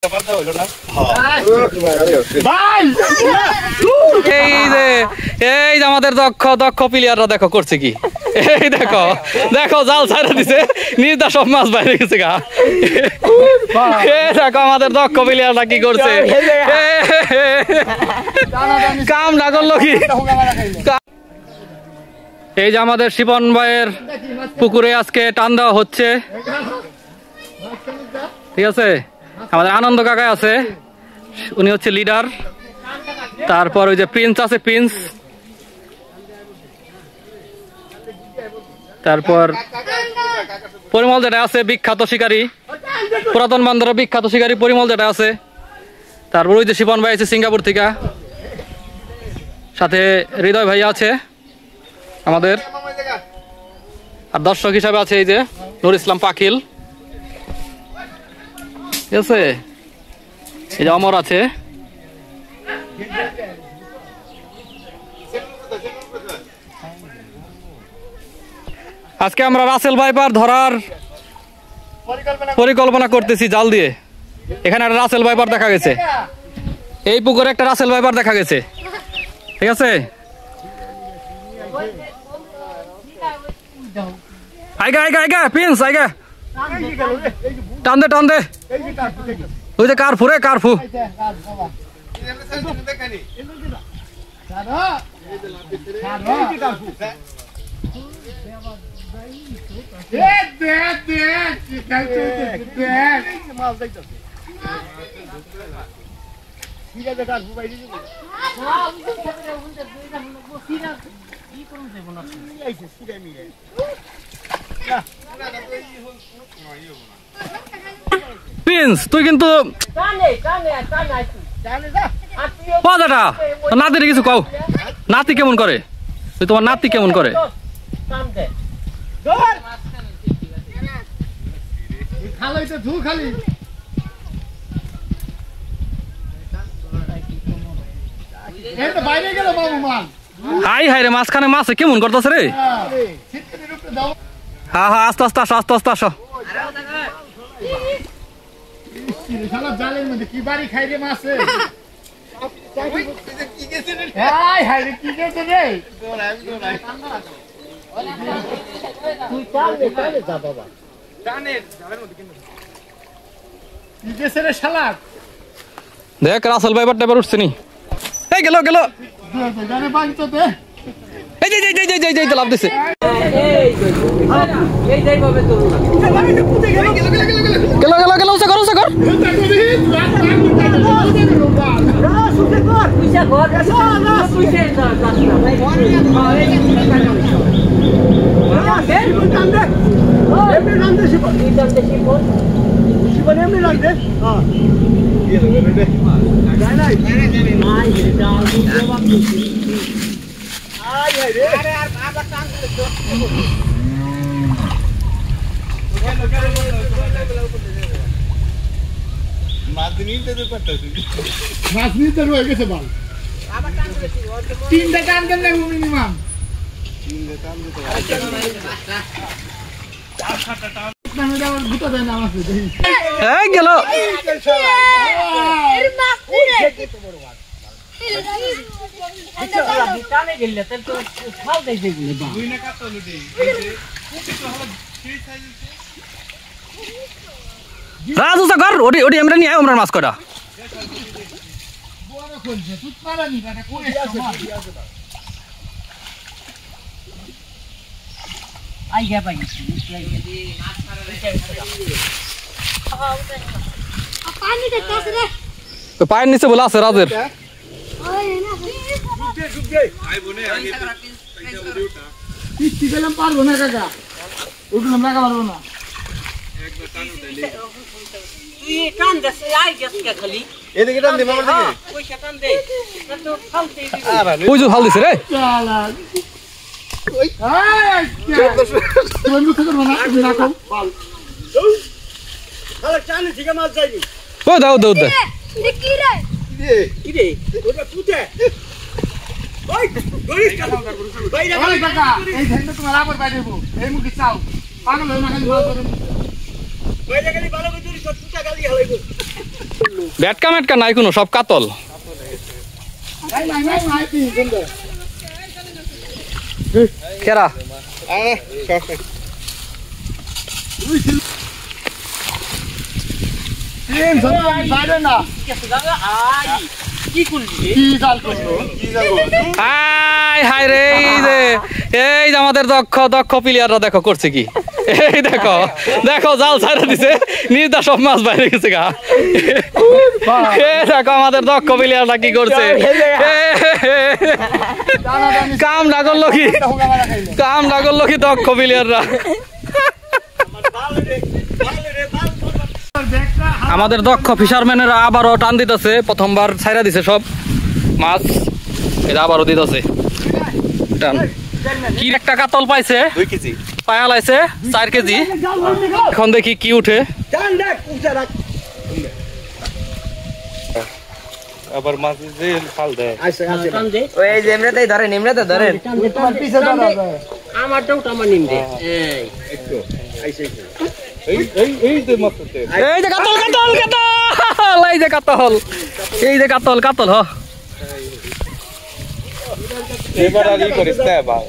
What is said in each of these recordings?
এই যে আমাদের দক্ষ প্লেয়াররা দেখো করছে কি, এই দেখো দেখো জাল ছাড়া দিছে, নির্দা সব মাছ বাইরে গেছে গা। দেখো আমাদের দক্ষ প্লেয়াররা কি করছে, কাম না করলো কি। এই যে আমাদের শিপন ভাইয়ের পুকুরে আজকে টান দেওয়া হচ্ছে, ঠিক আছে। আমাদের আনন্দ কাকা আছে, উনি হচ্ছে লিডার। তারপর ওই যে প্রিন্স আছে, প্রিন্স। তারপর পরিমল যেটা আছে বিখ্যাত শিকারী, পুরাতন বান্দরের বিখ্যাত শিকারী পরিমল যেটা আছে। তারপর ওই যে শিপন ভাই আছে সিঙ্গাপুর থেকে, সাথে হৃদয় ভাই আছে আমাদের। আর দর্শক হিসাবে আছে এই যে নুর ইসলাম পাখিল, ঠিক আছে। এই যে অমর আছে। আজকে আমরা রাসেল ভাইপার ধরার পরিকল্পনা করতেছি জাল দিয়ে। এখানে একটা রাসেল ভাইপার দেখা গেছে, এই পুকুরে একটা রাসেল ভাইপার দেখা গেছে, ঠিক আছে। আইগা আইগা আইগা প্রিন্স আইগা, টান দে টান দে। ওই যে কারফু রে কারফু। প্রিন্স তুই কিন্তু নাতির কিছু কও, নাতি কেমন করে, তুই তোমার নাতি কেমন করে? হাই হাই রে মাঝখানে মাছে কেমন করতেছে রে। হ্যাঁ হ্যাঁ আস্তে আস্তে আসো, আস্তে আস্তে আসো। জালের মধ্যে কি বাড়ি খাই রে মাছে, দেখ রাসেল ভাইবার টাইবার উঠছে নি। এই গেল গেল, এই যে লাভ দিছে। গেল গেল গেল উসা কর উসা কর। মাছ নিতে রয়ে গেছে বাল, তিনটা টান দেন লাগবে মিনিমাম। গেল রাজু সাগর ওটি ওটি আমরা নিয়ে আমরা মাছ করা। পায়ের নিচে বলে আছে রাজের। পারবো না কাকা, উঠলাম রাখা পারবো না। ফাল দিছে রে। ও দাও দাও দাও ভেটকা মেটকা নাই কোনো, সব কাতল। কেরা হাই রে, এই যে আমাদের দক্ষ প্লেয়াররা দেখো করছে কি, এই দেখো দেখো জাল ছাড়া দিছে, নির্দা সব মাছ বাইরে গেছে গা। দেখো আমাদের দক্ষ প্লেয়াররা কি করছে, কাম না করলো কি দক্ষ প্লেয়াররা। আমাদের দক্ষ ফিশারম্যানেরা আবারও টান দিতেছে, প্রথমবার ছাইরা দিছে সব মাছ, এটা আবারও দিতেছে টান। কি একটা কাতল পাইছে, 2 কেজি পায়া লাইছে, 4 কেজি। এখন দেখি কি উঠে। আবার মাছ যে ফাল দেয়, ওই যে এমরাতেই ধরেন, এমরাতে ধরেন, আমারটাও টামা নিম দে। এই যে মাছ উঠে, এই যে কাতল হ। এবার আর ই করিস না ভাই,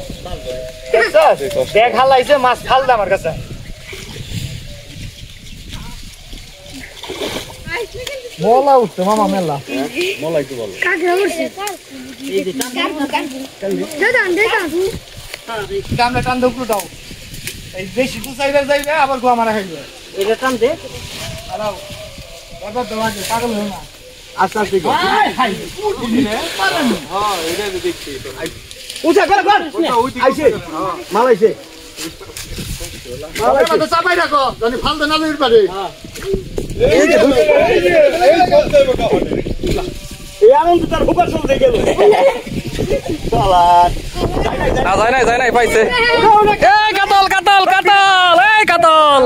দেখ হালাইছে মাছ ফাল দে আমার কাছে। মোলা উঠছে মামা মেলা, মলাই তো বল। কামড়া টান উপরে দাও, এই বেশি কুচাইবার যাইবে আবার গোয়া মারা খাইবে। এটা টান দে। হালাও বাবা দেওয়া যে পাগল হই না। আচ্ছা ঠিক আছে। হাই উঠিলে পারেন। হ্যাঁ এটা দেখছি, উঠা কর আইছে মালাইছে, মালা তো চাপাই রাখো জানি ফাল দে না লইর পারে। এই যে এই করতে হবে কখন, এই আনন্দ তার হুকার চলতে গেল। সালাত যায় নাই পাইছে। এই কাতল, এই কাতল।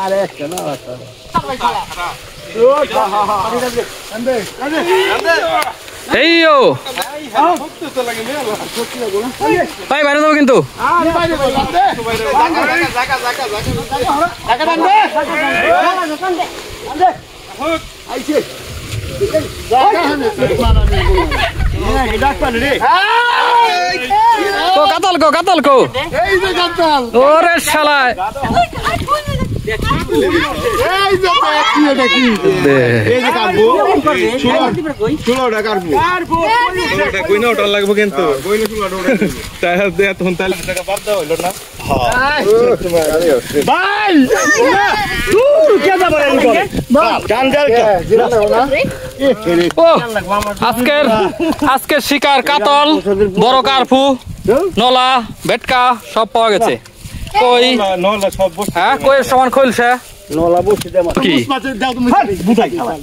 আরে একটা না আছে, এইও ভাই বাইরে যাবো কিন্তু। কাতল কো এই যে কাতল, ওরে শালা, এই যে কি এটা কি? এই যে কাটবো, ষোলোটা কাটবো, ষোলোটা কই না ওটা লাগবে কিন্তু, কইলে ষোলোটা ওটা তাই দে তখন তাহলে টাকা বাদ দেওয়া হইলো না। ভাই তুই কে যাবে রে কোন জান জাল ও আজকের শিকার কাতল, বড় কার্পু, নলা, ভেটকা সব পাওয়া গেছে। কই নলা সব বসে, হ্যাঁ কইয়ের সমান খইলছে নলা বসে দে মা কি মাছের দাও তুমি বুঝাই খালা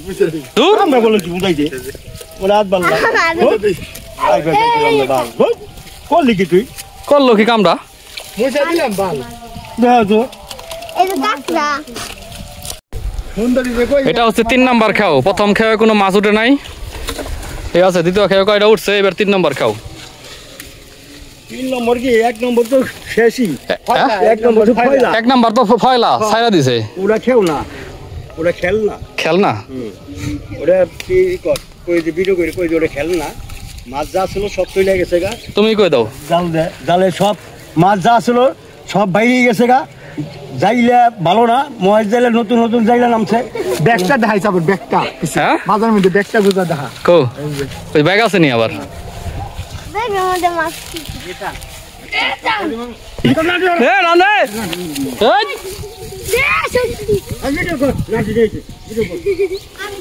দূর। আমরা বলে কি বুঝাই দে ওরা হাত বাল্লা আই বে আমরা বাল কোন লিখি তুই করলো কি কামটা? মুছে দিলাম বাল দেখা তো সুন্দরী যে কই এটা হচ্ছে 3 নাম্বার খাও। প্রথম খেয়ে কোনো মাছ উঠে নাই, ঠিক আছে। দ্বিতীয় খেয়ে কয়টা উঠছে, এবার 3 নাম্বার খাও। 3 নম্বর কি 1 নম্বর তো শেষই, হ্যাঁ? 1 নম্বর তো ফয়লা 1 নাম্বার তো ফয়লা ছাইরা দিছে, ওরা খেও না, ওরা খেল না, খেল না। ওরা কি কর কই যে ভিডিও করে কই যে ওরা খেল না, মাছ যা ছিল সব চলে গেছে গা, তুমি কই দাও জাল দে জালে সব মাছ যা ছিল সব বাইরে গেছে গা, যাইলে ভালো না, মহেশ যাইলে নতুন নতুন যাইলে নামছে। ব্যাগটা দেখাই যাবে, ব্যাগটা হ্যাঁ মাঝের মধ্যে ব্যাগটা গুজা দেখা। কো ওই ব্যাগ আছে নি আবার? এ রানে এই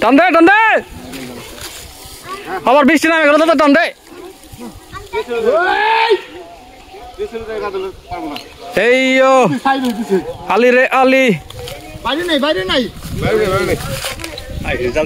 টান দে আবার বৃষ্টি নামে গেল তো টান দে। এই ও আলি রে আলি, বাইরে নাই বাইরে বাইরে জাল